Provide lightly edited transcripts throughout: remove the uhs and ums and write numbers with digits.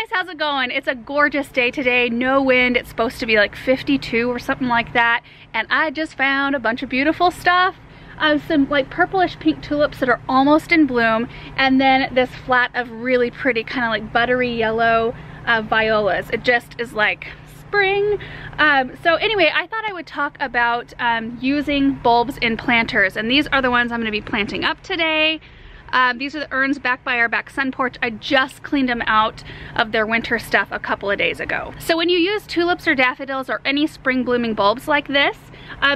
guys, how's it going? It's a gorgeous day today, no wind. It's supposed to be like 52 or something like that, and I just found a bunch of beautiful stuff. Some like purplish pink tulips that are almost in bloom, and then this flat of really pretty kind of like buttery yellow violas. It just is like spring. So anyway, I thought I would talk about using bulbs in planters, and these are the ones I'm going to be planting up today. These are the urns back by our back sun porch. I just cleaned them out of their winter stuff a couple of days ago. So when you use tulips or daffodils or any spring blooming bulbs like this,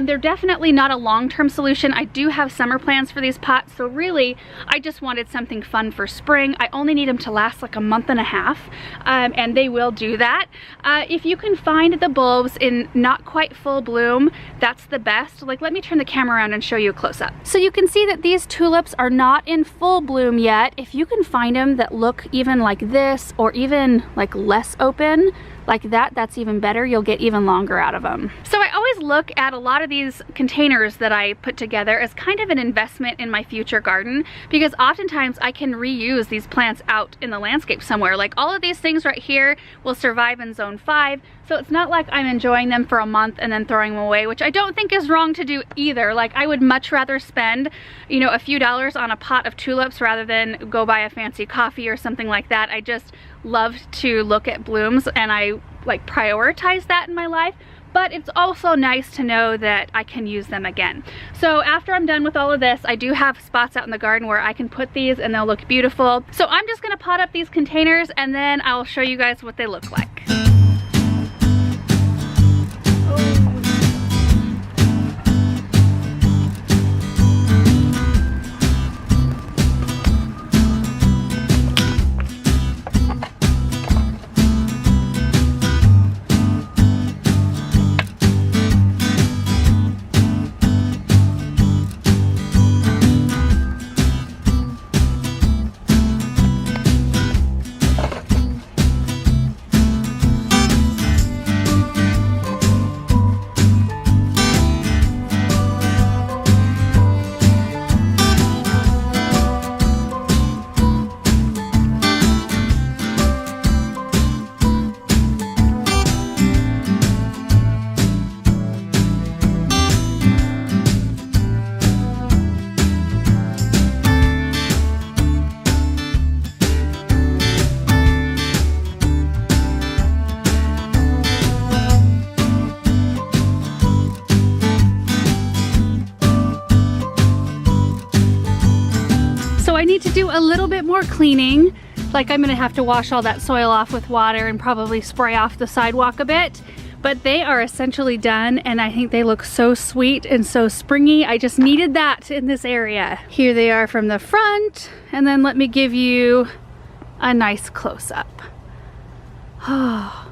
they're definitely not a long-term solution. I do have summer plans for these pots, so really I just wanted something fun for spring. I only need them to last like a month and a half, and they will do that. If you can find the bulbs in not quite full bloom, that's the best. Like, let me turn the camera around and show you a close-up. So you can see that these tulips are not in full bloom yet. If you can find them that look even like this, or even like less open like that, that's even better. You'll get even longer out of them. So I always look at a lot of these containers that I put together as kind of an investment in my future garden, because oftentimes I can reuse these plants out in the landscape somewhere. Like all of these things right here will survive in zone 5, so it's not like I'm enjoying them for a month and then throwing them away, which I don't think is wrong to do either. Like, I would much rather spend, you know, a few dollars on a pot of tulips rather than go buy a fancy coffee or something like that. I just love to look at blooms, and I like prioritize that in my life. But it's also nice to know that I can use them again. So after I'm done with all of this, I do have spots out in the garden where I can put these and they'll look beautiful. So I'm just gonna pot up these containers and then I'll show you guys what they look like. I need to do a little bit more cleaning. Like, I'm gonna have to wash all that soil off with water and probably spray off the sidewalk a bit, but they are essentially done, and I think they look so sweet and so springy. I just needed that in this area. Here they are from the front, and then let me give you a nice close-up. Oh,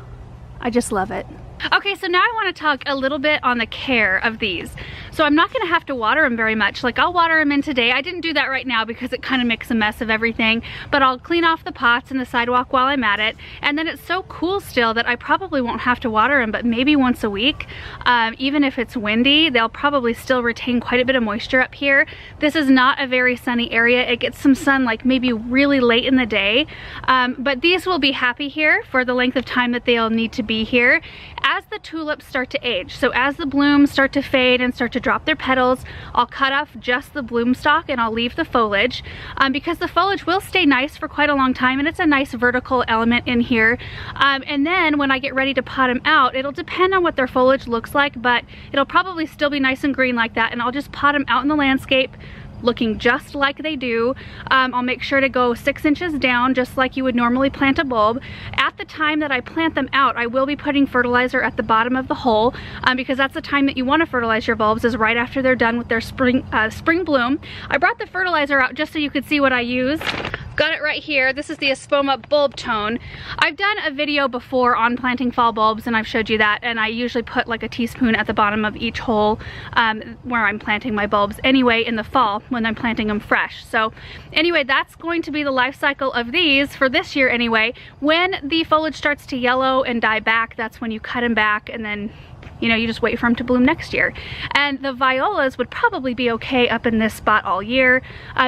I just love it. Okay, so now I want to talk a little bit on the care of these. So I'm not going to have to water them very much. Like, I'll water them in today. I didn't do that right now because it kind of makes a mess of everything, but I'll clean off the pots and the sidewalk while I'm at it. And then it's so cool still that I probably won't have to water them, but maybe once a week. Even if it's windy, they'll probably still retain quite a bit of moisture up here. This is not a very sunny area. It gets some sun like maybe really late in the day, but these will be happy here for the length of time that they'll need to be here. As the tulips start to age, so as the blooms start to fade and start to drop their petals, I'll cut off just the bloom stalk and I'll leave the foliage, because the foliage will stay nice for quite a long time, and it's a nice vertical element in here. And then when I get ready to pot them out, it'll depend on what their foliage looks like, but it'll probably still be nice and green like that, and I'll just pot them out in the landscape looking just like they do. I'll make sure to go 6 inches down, just like you would normally plant a bulb. At the time that I plant them out, I will be putting fertilizer at the bottom of the hole, because that's the time that you want to fertilize your bulbs, is right after they're done with their spring bloom. I brought the fertilizer out just so you could see what I use. Got it right here. This is the Espoma bulb tone. I've done a video before on planting fall bulbs, and I've showed you that, and I usually put like a teaspoon at the bottom of each hole where I'm planting my bulbs anyway in the fall when I'm planting them fresh. So anyway, that's going to be the life cycle of these for this year anyway. When the foliage starts to yellow and die back, that's when you cut them back and then you know, you just wait for them to bloom next year. And the violas would probably be okay up in this spot all year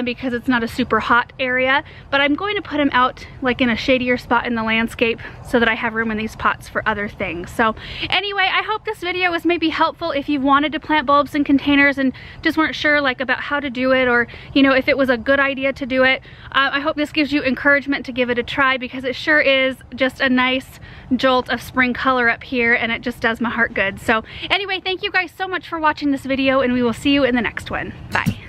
because it's not a super hot area, but I'm going to put them out like in a shadier spot in the landscape so that I have room in these pots for other things. So anyway, I hope this video was maybe helpful if you wanted to plant bulbs in containers and just weren't sure like about how to do it, or you know, if it was a good idea to do it. I hope this gives you encouragement to give it a try, because it sure is just a nice jolt of spring color up here, and it just does my heart good. So anyway, thank you guys so much for watching this video, and we will see you in the next one. Bye.